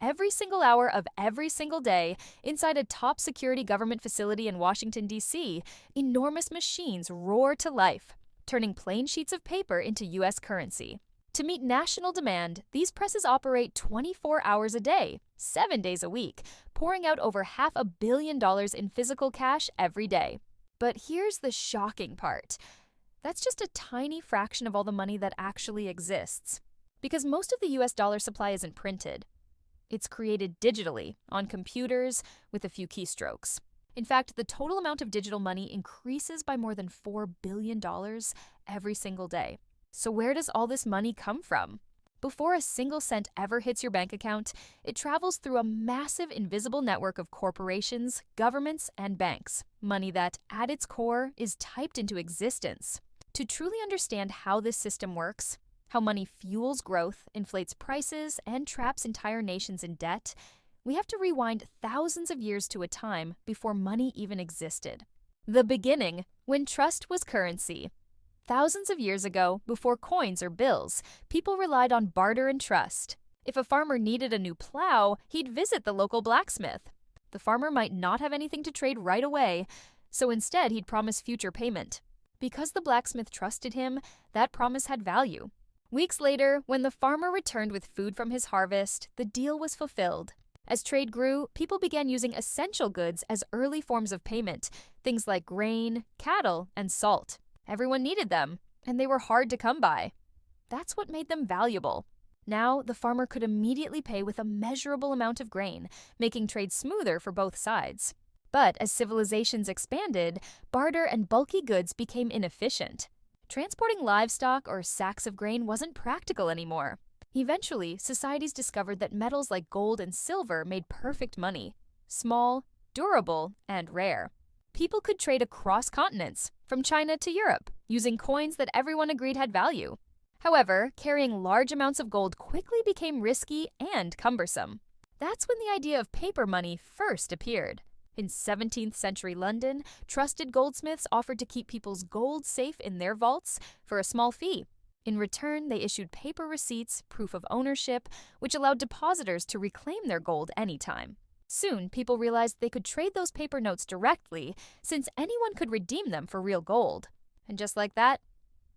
every single hour of every single day, inside a top security government facility in Washington, D.C., enormous machines roar to life, turning plain sheets of paper into U.S. currency. To meet national demand, these presses operate 24 hours a day, 7 days a week, pouring out over $500 million in physical cash every day. But here's the shocking part. That's just a tiny fraction of all the money that actually exists. Because most of the US dollar supply isn't printed. It's created digitally, on computers, with a few keystrokes. In fact, the total amount of digital money increases by more than $4 billion every single day. So where does all this money come from? Before a single cent ever hits your bank account, it travels through a massive invisible network of corporations, governments, and banks. Money that, at its core, is typed into existence. To truly understand how this system works, how money fuels growth, inflates prices, and traps entire nations in debt, we have to rewind thousands of years to a time before money even existed. The beginning, when trust was currency. Thousands of years ago, before coins or bills, people relied on barter and trust. If a farmer needed a new plow, he'd visit the local blacksmith. The farmer might not have anything to trade right away, so instead he'd promise future payment. Because the blacksmith trusted him, that promise had value. Weeks later, when the farmer returned with food from his harvest, the deal was fulfilled. As trade grew, people began using essential goods as early forms of payment, things like grain, cattle, and salt. Everyone needed them, and they were hard to come by. That's what made them valuable. Now, the farmer could immediately pay with a measurable amount of grain, making trade smoother for both sides. But as civilizations expanded, barter and bulky goods became inefficient. Transporting livestock or sacks of grain wasn't practical anymore. Eventually, societies discovered that metals like gold and silver made perfect money. Small, durable, and rare. People could trade across continents, from China to Europe, using coins that everyone agreed had value. However, carrying large amounts of gold quickly became risky and cumbersome. That's when the idea of paper money first appeared. In 17th century London, trusted goldsmiths offered to keep people's gold safe in their vaults for a small fee. In return, they issued paper receipts, proof of ownership, which allowed depositors to reclaim their gold anytime. Soon, people realized they could trade those paper notes directly, since anyone could redeem them for real gold. And just like that,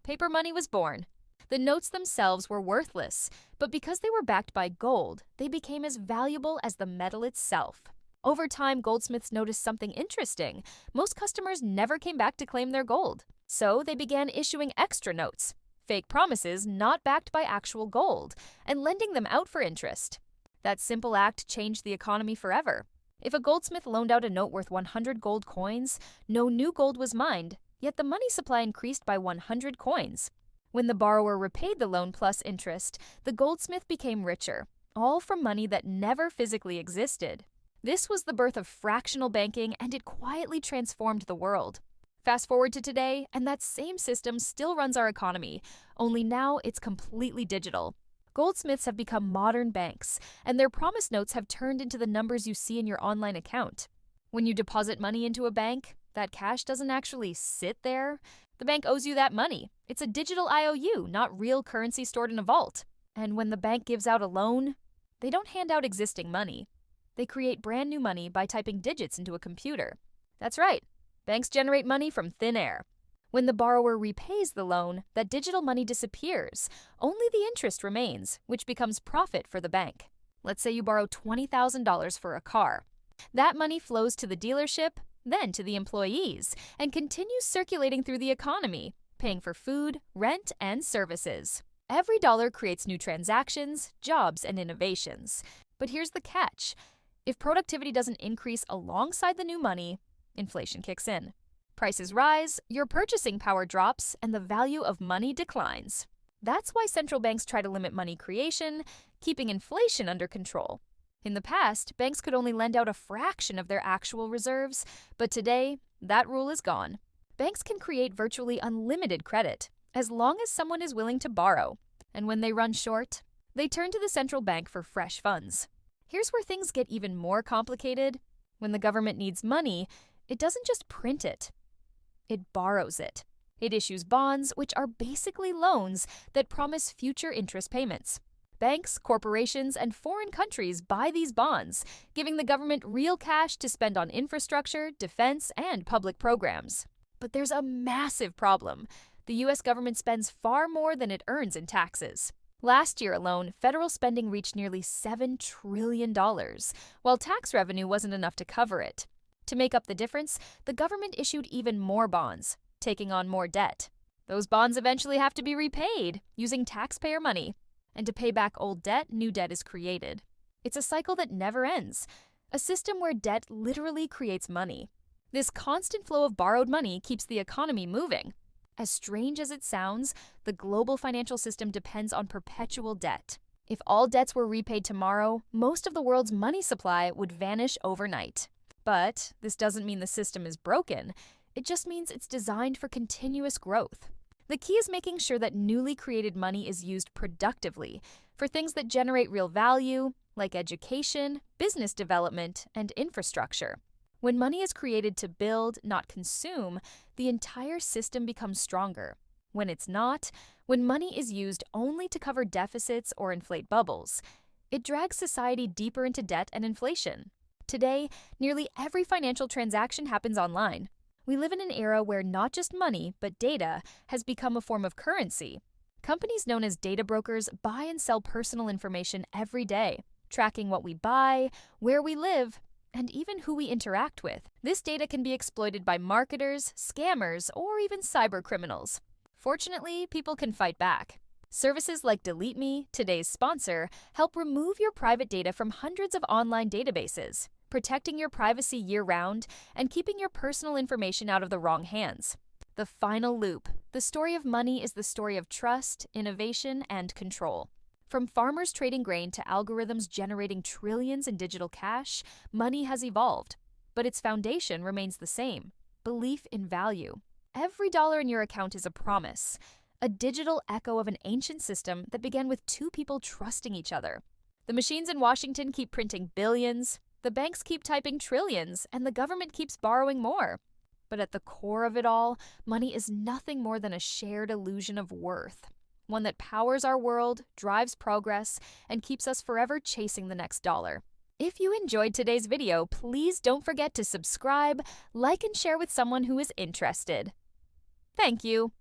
paper money was born. The notes themselves were worthless, but because they were backed by gold, they became as valuable as the metal itself. Over time, goldsmiths noticed something interesting. Most customers never came back to claim their gold. So they began issuing extra notes, fake promises not backed by actual gold, and lending them out for interest. That simple act changed the economy forever. If a goldsmith loaned out a note worth 100 gold coins, no new gold was mined, yet the money supply increased by 100 coins. When the borrower repaid the loan plus interest, the goldsmith became richer, all from money that never physically existed. This was the birth of fractional banking, and it quietly transformed the world. Fast forward to today, and that same system still runs our economy, only now it's completely digital. Goldsmiths have become modern banks, and their promise notes have turned into the numbers you see in your online account. When you deposit money into a bank, that cash doesn't actually sit there. The bank owes you that money. It's a digital IOU, not real currency stored in a vault. And when the bank gives out a loan, they don't hand out existing money. They create brand new money by typing digits into a computer. That's right, banks generate money from thin air. When the borrower repays the loan, that digital money disappears. Only the interest remains, which becomes profit for the bank. Let's say you borrow $20,000 for a car. That money flows to the dealership, then to the employees, and continues circulating through the economy, paying for food, rent, and services. Every dollar creates new transactions, jobs, and innovations. But here's the catch. If productivity doesn't increase alongside the new money, inflation kicks in. Prices rise, your purchasing power drops, and the value of money declines. That's why central banks try to limit money creation, keeping inflation under control. In the past, banks could only lend out a fraction of their actual reserves, but today, that rule is gone. Banks can create virtually unlimited credit, as long as someone is willing to borrow. And when they run short, they turn to the central bank for fresh funds. Here's where things get even more complicated. When the government needs money, it doesn't just print it. It borrows it. It issues bonds, which are basically loans that promise future interest payments. Banks, corporations, and foreign countries buy these bonds, giving the government real cash to spend on infrastructure, defense, and public programs. But there's a massive problem. The U.S. government spends far more than it earns in taxes. Last year alone, federal spending reached nearly $7 trillion, while tax revenue wasn't enough to cover it. To make up the difference, the government issued even more bonds, taking on more debt. Those bonds eventually have to be repaid using taxpayer money. And to pay back old debt, new debt is created. It's a cycle that never ends, a system where debt literally creates money. This constant flow of borrowed money keeps the economy moving. As strange as it sounds, the global financial system depends on perpetual debt. If all debts were repaid tomorrow, most of the world's money supply would vanish overnight. But this doesn't mean the system is broken. It just means it's designed for continuous growth. The key is making sure that newly created money is used productively for things that generate real value, like education, business development, and infrastructure. When money is created to build, not consume, the entire system becomes stronger. When it's not, when money is used only to cover deficits or inflate bubbles, it drags society deeper into debt and inflation. Today, nearly every financial transaction happens online. We live in an era where not just money, but data has become a form of currency. Companies known as data brokers buy and sell personal information every day, tracking what we buy, where we live, and even who we interact with. This data can be exploited by marketers, scammers, or even cyber criminals. Fortunately, people can fight back. Services like Delete Me, today's sponsor, help remove your private data from hundreds of online databases, protecting your privacy year-round and keeping your personal information out of the wrong hands. The final loop. The story of money is the story of trust, innovation, and control. From farmers trading grain to algorithms generating trillions in digital cash, money has evolved. But its foundation remains the same: belief in value. Every dollar in your account is a promise, a digital echo of an ancient system that began with two people trusting each other. The machines in Washington keep printing billions, the banks keep typing trillions, and the government keeps borrowing more. But at the core of it all, money is nothing more than a shared illusion of worth, one that powers our world, drives progress, and keeps us forever chasing the next dollar. If you enjoyed today's video, please don't forget to subscribe, like, and share with someone who is interested. Thank you.